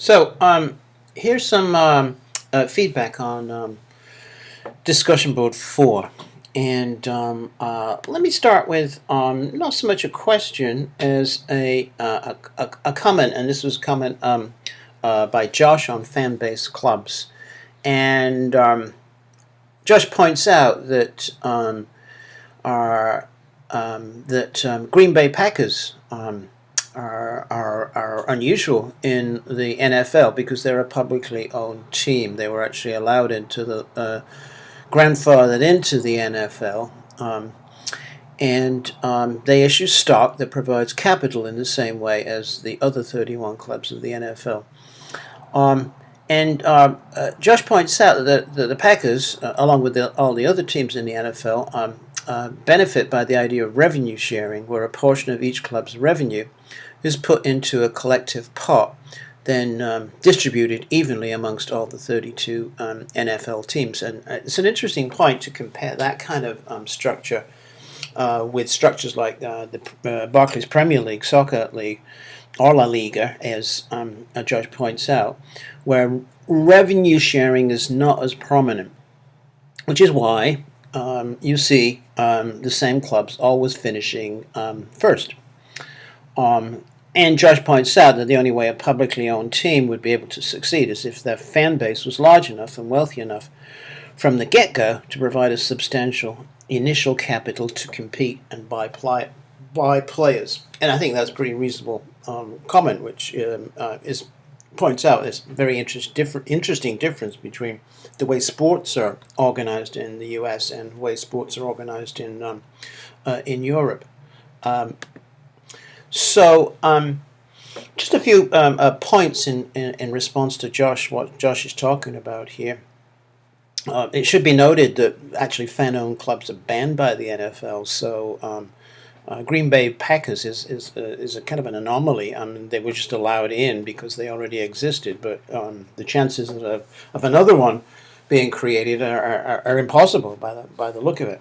So, here's some feedback on discussion board 4. And let me start with not so much a question as a comment. And this was a comment by Josh on fan base clubs. And Josh points out that Green Bay Packers are unusual in the NFL because they're a publicly owned team. They were actually allowed into the grandfathered into the NFL, and they issue stock that provides capital in the same way as the other 31 clubs of the NFL. And Josh points out that the Packers, along with all the other teams in the NFL, benefit by the idea of revenue sharing, where a portion of each club's revenue is put into a collective pot, then distributed evenly amongst all the 32 NFL teams. And it's an interesting point to compare that kind of structure with structures like the Barclays Premier League, Soccer League, or La Liga, as Josh points out, where revenue sharing is not as prominent, which is why you see the same clubs always finishing first. And Josh points out that the only way a publicly owned team would be able to succeed is if their fan base was large enough and wealthy enough from the get-go to provide a substantial initial capital to compete and buy players. And I think that's a pretty reasonable comment, which points out this very interesting difference between the way sports are organized in the U.S. and the way sports are organized in Europe. So, just a few points in response to what Josh is talking about here. It should be noted that actually fan-owned clubs are banned by the NFL, so Green Bay Packers is a kind of an anomaly. I mean, they were just allowed in because they already existed, but the chances of another one being created are impossible by the look of it,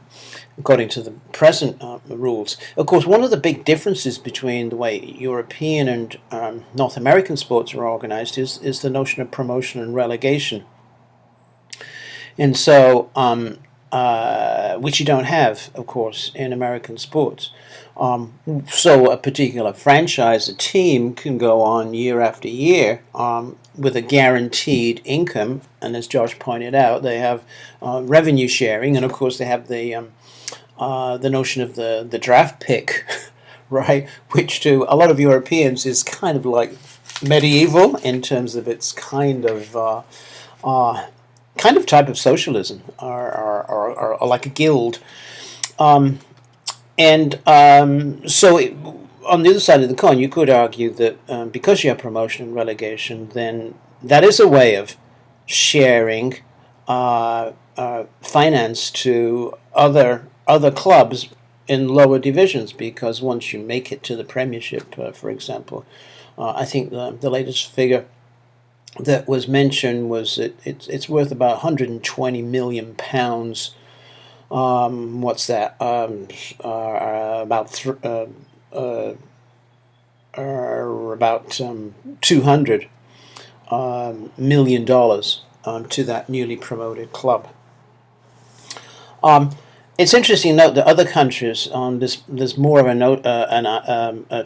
according to the present rules. Of course, one of the big differences between the way European and North American sports are organized is the notion of promotion and relegation. And so, which you don't have, of course, in American sports. So a particular franchise, a team, can go on year after year with a guaranteed income, and as Josh pointed out, they have revenue sharing, and of course they have the notion of the draft pick, right? Which to a lot of Europeans is kind of like medieval in terms of its kind of type of socialism, or like a guild. On the other side of the coin, you could argue that because you have promotion and relegation, then that is a way of sharing finance to other clubs in lower divisions. Because once you make it to the Premiership, for example, I think the latest figure that was mentioned was it's worth about 120 million pounds. What's that? About 200 million dollars to that newly promoted club. It's interesting to note that other countries, there's more of a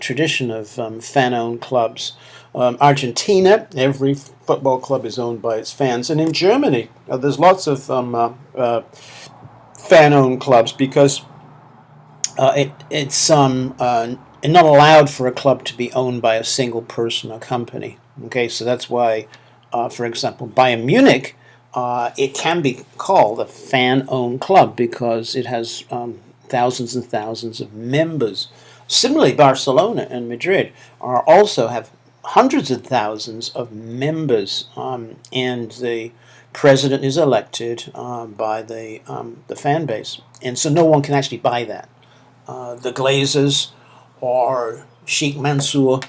tradition of fan-owned clubs. Argentina, every football club is owned by its fans, and in Germany, there's lots of fan-owned clubs because it's not allowed for a club to be owned by a single person or company. Okay, so that's why, for example, Bayern Munich, it can be called a fan-owned club because it has thousands and thousands of members. Similarly, Barcelona and Madrid also have hundreds of thousands of members, and the president is elected by the fan base, and so no one can actually buy that. The Glazers or Sheikh Mansour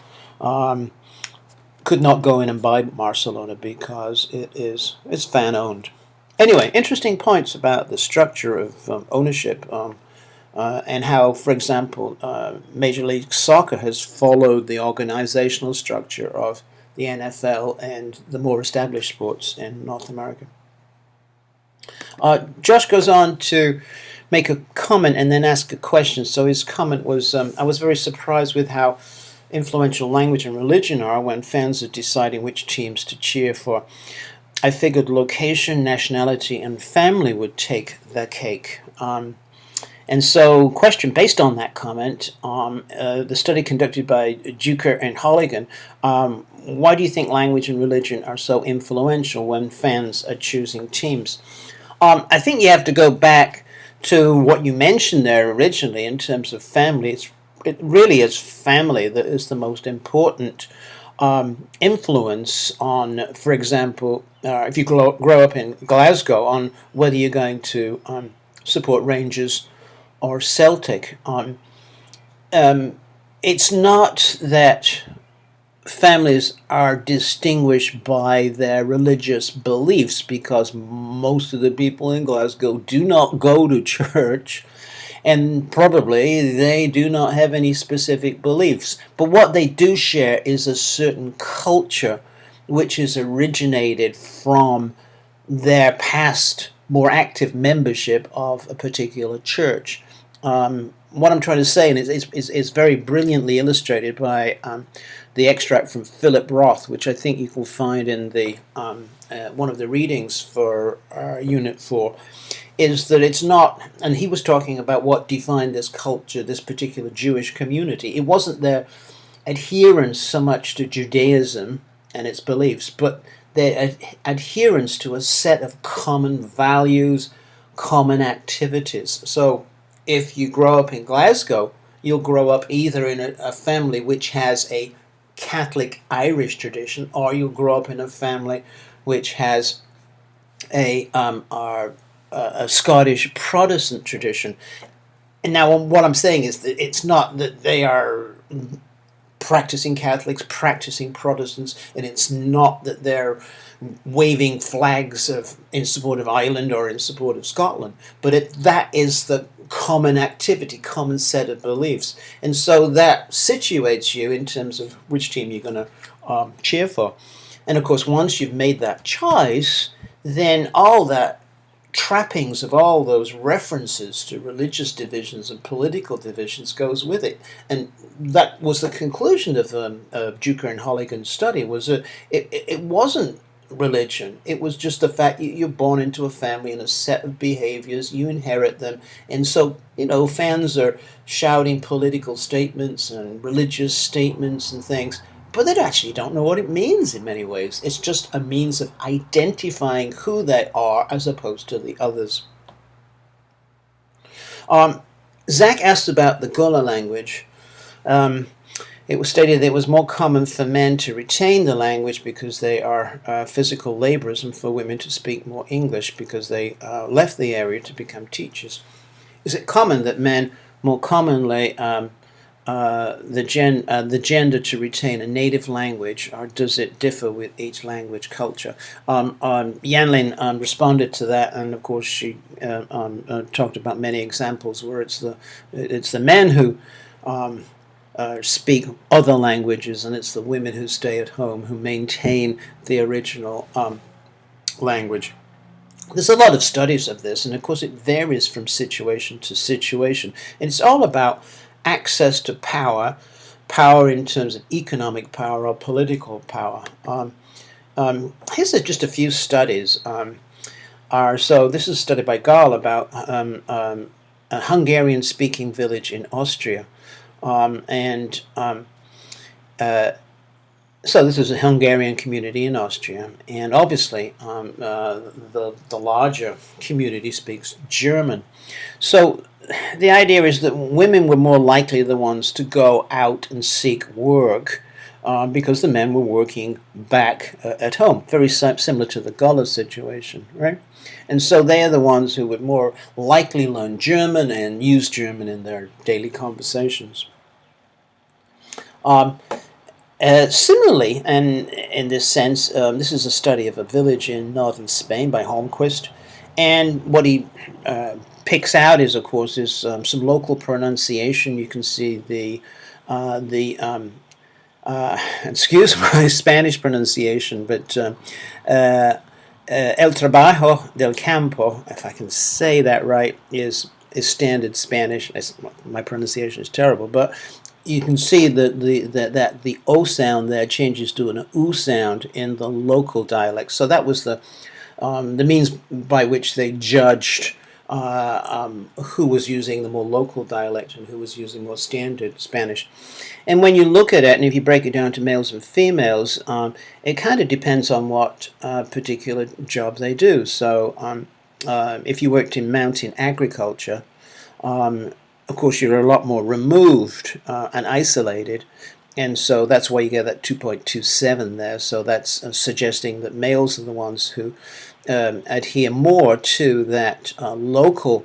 could not go in and buy Barcelona because it's fan owned. Anyway, interesting points about the structure of ownership and how, for example, Major League Soccer has followed the organizational structure of the NFL and the more established sports in North America. Josh goes on to make a comment and then ask a question. So his comment was, I was very surprised with how influential language and religion are when fans are deciding which teams to cheer for. I figured location, nationality, and family would take the cake. And so, question based on that comment, the study conducted by Duker and Holligan, why do you think language and religion are so influential when fans are choosing teams? I think you have to go back to what you mentioned there originally in terms of family. It really is family that is the most important influence on, for example, if you grow up in Glasgow, on whether you're going to support Rangers or Celtic. It's not that families are distinguished by their religious beliefs, because most of the people in Glasgow do not go to church, and probably they do not have any specific beliefs. But what they do share is a certain culture which is originated from their past more active membership of a particular church. What I'm trying to say is very brilliantly illustrated by the extract from Philip Roth, which I think you can find in the one of the readings for Unit 4, is that it's not, and he was talking about what defined this culture, this particular Jewish community. It wasn't their adherence so much to Judaism and its beliefs, but their adherence to a set of common values, common activities. So if you grow up in Glasgow, you'll grow up either in a family which has a Catholic Irish tradition, or you'll grow up in a family which has a Scottish Protestant tradition. And now, what I'm saying is that it's not that they are practicing Catholics, practicing Protestants, and it's not that they're waving flags in support of Ireland or in support of Scotland, but that is the common activity, common set of beliefs. And so that situates you in terms of which team you're going to cheer for. And of course, once you've made that choice, then all that trappings of all those references to religious divisions and political divisions goes with it. And that was the conclusion of Duker and Holligan's study, was that it wasn't religion. It was just the fact you're born into a family and a set of behaviors, you inherit them. And so, fans are shouting political statements and religious statements and things, but they actually don't know what it means in many ways. It's just a means of identifying who they are as opposed to the others. Zach asked about the Gullah language. It was stated that it was more common for men to retain the language because they are physical laborers, and for women to speak more English because they left the area to become teachers. Is it common that men more commonly the gender to retain a native language, or does it differ with each language culture? Yanlin responded to that, and of course she talked about many examples where it's the men who speak other languages, and it's the women who stay at home who maintain the original language. There's a lot of studies of this, and of course it varies from situation to situation. And it's all about access to power, power in terms of economic power or political power. Here's just a few studies. So this is a study by Gall about a Hungarian-speaking village in Austria. So this is a Hungarian community in Austria, and obviously the larger community speaks German. So the idea is that women were more likely the ones to go out and seek work because the men were working back at home, very similar to the Gullah situation, right? And so they are the ones who would more likely learn German and use German in their daily conversations. Similarly, and in this sense, this is a study of a village in northern Spain by Holmquist, and what he picks out is, of course, is some local pronunciation. You can see the excuse my Spanish pronunciation, but el trabajo del campo, if I can say that right, is standard Spanish. My pronunciation is terrible, but you can see that the O sound there changes to an U sound in the local dialect. So that was the means by which they judged who was using the more local dialect and who was using more standard Spanish. And when you look at it, and if you break it down to males and females, it kind of depends on what particular job they do. So if you worked in mountain agriculture, of course, you're a lot more removed and isolated, and so that's why you get that 2.27 there. So that's suggesting that males are the ones who adhere more to that local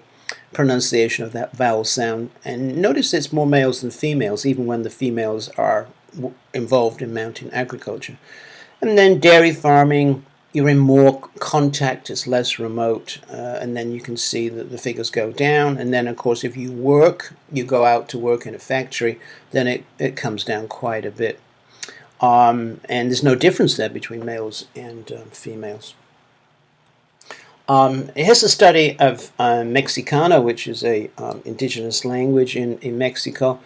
pronunciation of that vowel sound. And notice it's more males than females, even when the females are involved in mountain agriculture. And then dairy farming, you're in more contact, it's less remote, and then you can see that the figures go down. And then, of course, if you go out to work in a factory, then it comes down quite a bit. And there's no difference there between males and females. Here's a study of Mexicano, which is a indigenous language in Mexico.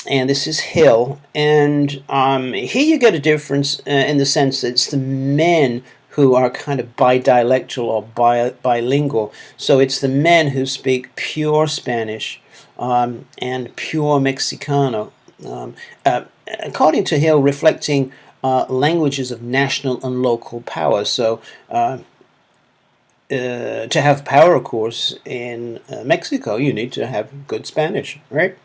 And this is Hill. And here you get a difference in the sense that it's the men who are kind of bidialectal or bilingual. So it's the men who speak pure Spanish and pure Mexicano. According to Hill, reflecting languages of national and local power. So to have power, of course, in Mexico, you need to have good Spanish, right?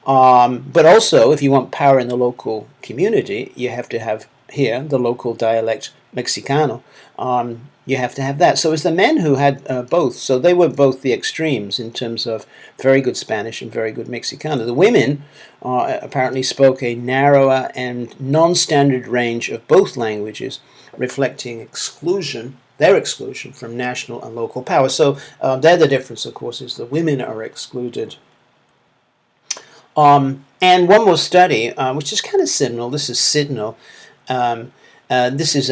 But also, if you want power in the local community, you have to have here the local dialect Mexicano. You have to have that. So it's the men who had both. So they were both the extremes in terms of very good Spanish and very good Mexicano. The women apparently spoke a narrower and non-standard range of both languages, reflecting their exclusion from national and local power. So they're the difference, of course, is the women are excluded. And one more study, which is kind of seminal. This is Sidnal. This is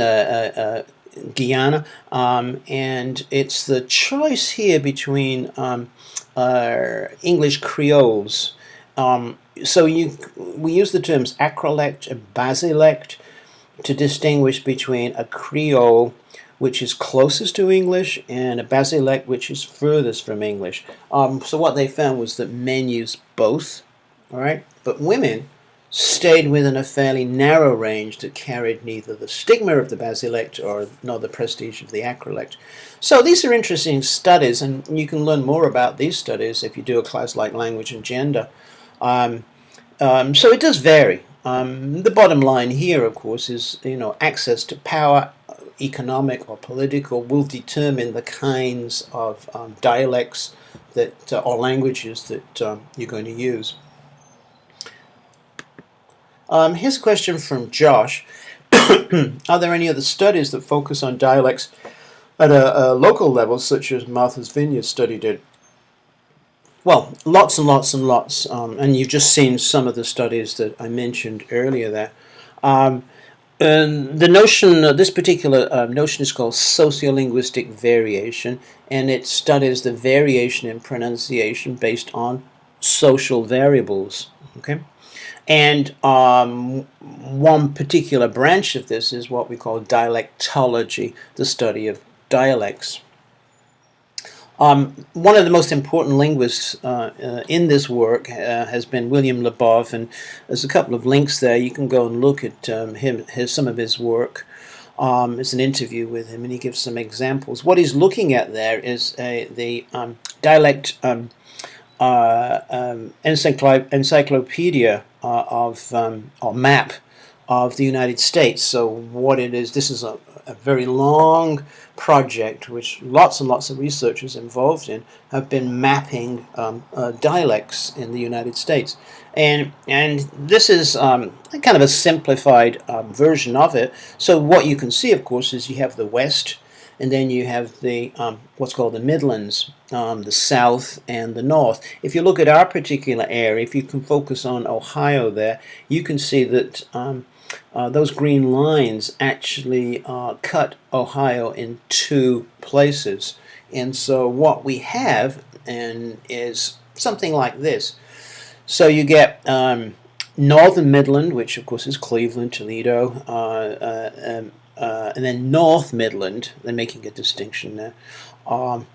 Guyana, and it's the choice here between English Creoles. So we use the terms acrolect and basilect to distinguish between a Creole, which is closest to English, and a basilect, which is furthest from English. So what they found was that men use both, all right, but women stayed within a fairly narrow range that carried neither the stigma of the basilect nor the prestige of the acrolect. So these are interesting studies, and you can learn more about these studies if you do a class like Language and Gender. So it does vary. The bottom line here, of course, is access to power, economic or political, will determine the kinds of dialects that or languages that you're going to use. Here's a question from Josh. Are there any other studies that focus on dialects at a local level, such as Martha's Vineyard study did? Well, lots and lots and lots, and you've just seen some of the studies that I mentioned earlier there. The notion, this particular notion is called sociolinguistic variation, and it studies the variation in pronunciation based on social variables. Okay, and one particular branch of this is what we call dialectology, the study of dialects. One of the most important linguists in this work has been William Labov, and there's a couple of links there. You can go and look at some of his work. It's an interview with him, and he gives some examples. What he's looking at there is the dialect encyclopedia or map of the United States. So what it is, this is a very long project which lots and lots of researchers involved in have been mapping dialects in the United States. And this is kind of a simplified version of it. So what you can see, of course, is you have the West, and then you have the what's called the Midlands, the South and the North. If you look at our particular area, if you can focus on Ohio there, you can see that those green lines actually cut Ohio in two places. And so what we have is something like this. So you get Northern Midland, which of course is Cleveland, Toledo, and then North Midland. They're making a distinction there, and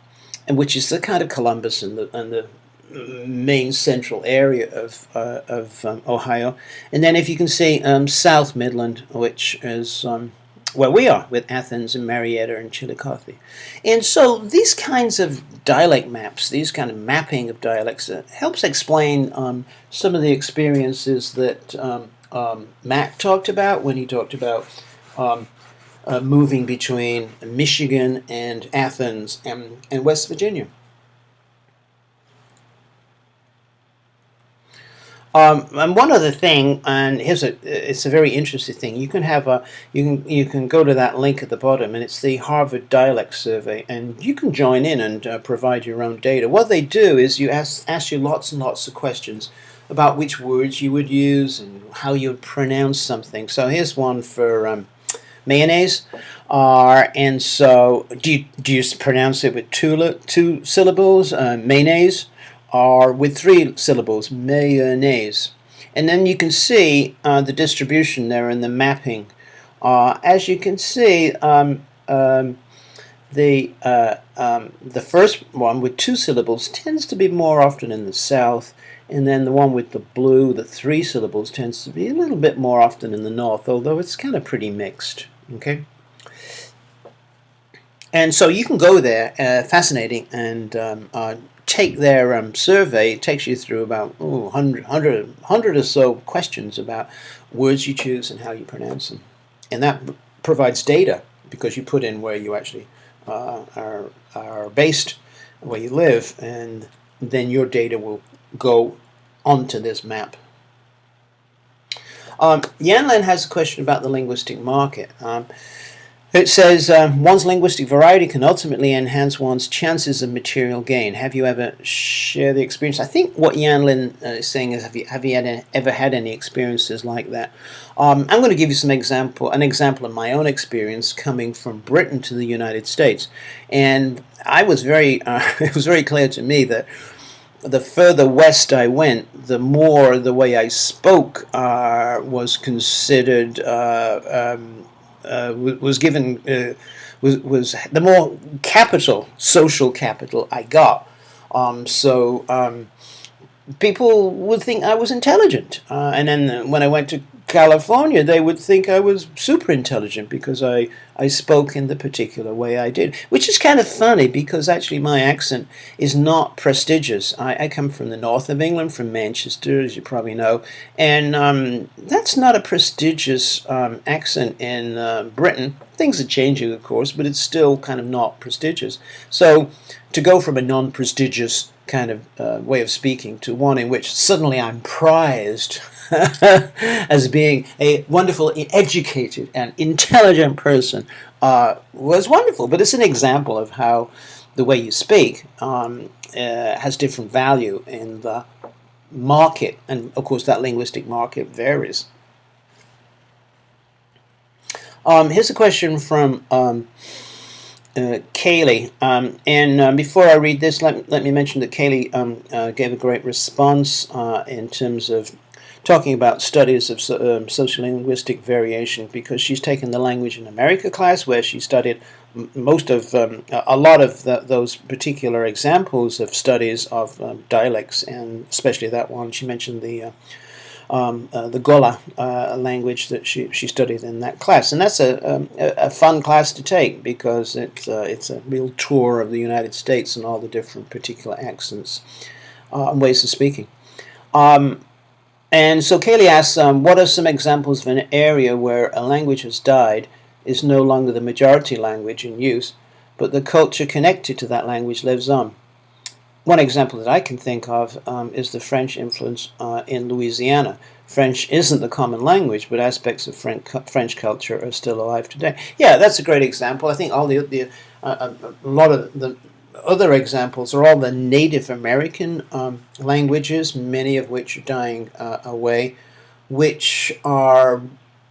which is the kind of Columbus and the main central area of Ohio. And then if you can see South Midland, which is where we are with Athens and Marietta and Chillicothe. And so these kinds of dialect maps, these kind of mapping of dialects helps explain some of the experiences that Matt talked about when he talked about moving between Michigan and Athens and West Virginia. And one other thing, and it's a very interesting thing. You can have you can go to that link at the bottom, and it's the Harvard Dialect Survey, and you can join in and provide your own data. What they do is you ask you lots and lots of questions about which words you would use and how you would pronounce something. So here's one for mayonnaise, and so do you pronounce it with two syllables, mayonnaise? Or with three syllables, mayonnaise. And then you can see the distribution there in the mapping. As you can see, the first one with two syllables tends to be more often in the south, and then the one with the blue, the three syllables, tends to be a little bit more often in the north, although it's kind of pretty mixed. Okay. And so you can go there, fascinating, and take their survey. It takes you through about 100 or so questions about words you choose and how you pronounce them. And that provides data because you put in where you actually are based, where you live, and then your data will go onto this map. Yanlin has a question about the linguistic market. It says, one's linguistic variety can ultimately enhance one's chances of material gain. Have you ever shared the experience? I think what Yanlin is saying is, have you ever had any experiences like that? I'm going to give you an example of my own experience coming from Britain to the United States. And it was very clear to me that the further west I went, the more the way I spoke was considered was given was the more social capital I got. People would think I was intelligent, and then when I went to California, they would think I was super intelligent because I spoke in the particular way I did, which is kind of funny because actually my accent is not prestigious. I come from the north of England, from Manchester, as you probably know, and that's not a prestigious accent in Britain. Things are changing, of course, but it's still kind of not prestigious. So to go from a non-prestigious kind of way of speaking to one in which suddenly I'm prized as being a wonderful, educated, and intelligent person was wonderful. But it's an example of how the way you speak has different value in the market, and of course that linguistic market varies. Here's a question from Kaylee, and before I read this, let me mention that Kaylee gave a great response in terms of talking about studies of sociolinguistic variation, because she's taken the Language in America class where she studied a lot of those particular examples of studies of dialects, and especially that one she mentioned, the Gola language that she studied in that class, and that's a fun class to take because it's a real tour of the United States and all the different particular accents and ways of speaking. And so Kaylee asks, what are some examples of an area where a language has died, is no longer the majority language in use, but the culture connected to that language lives on? One example that I can think of is the French influence in Louisiana. French isn't the common language, but aspects of French culture are still alive today. Yeah, that's a great example. I think all a lot of the other examples are all the Native American languages, many of which are dying away, which are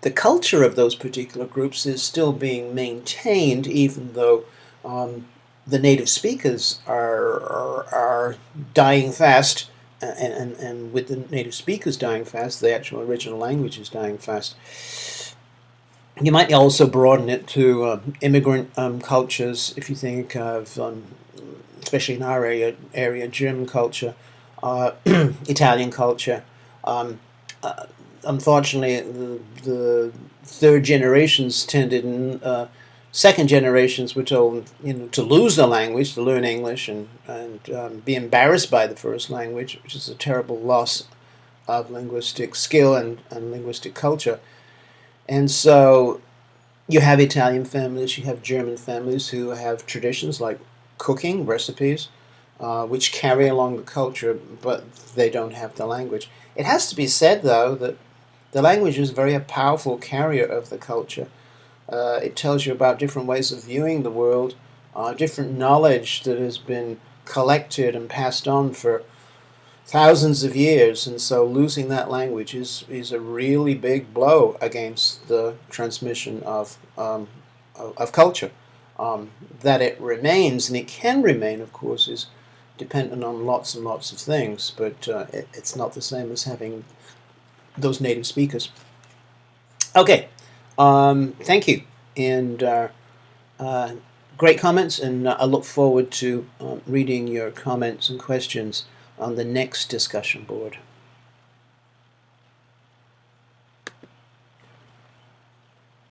the culture of those particular groups is still being maintained, even though the native speakers are dying fast, and with the native speakers dying fast, the actual original language is dying fast. You might also broaden it to immigrant cultures. If you think of, especially in our area, German culture, Italian culture. Um, uh, Unfortunately, the third generations tended, second generations were told, to lose the language, to learn English, and be embarrassed by the first language, which is a terrible loss of linguistic skill and linguistic culture. And so you have Italian families, you have German families who have traditions like cooking, recipes, which carry along the culture, but they don't have the language. It has to be said, though, that the language is very a powerful carrier of the culture. It tells you about different ways of viewing the world, different knowledge that has been collected and passed on for thousands of years, and so losing that language is a really big blow against the transmission of culture. That it remains, and it can remain, of course, is dependent on lots and lots of things, but it's not the same as having those native speakers. Okay, thank you, and uh, great comments, and I look forward to reading your comments and questions on the next discussion board.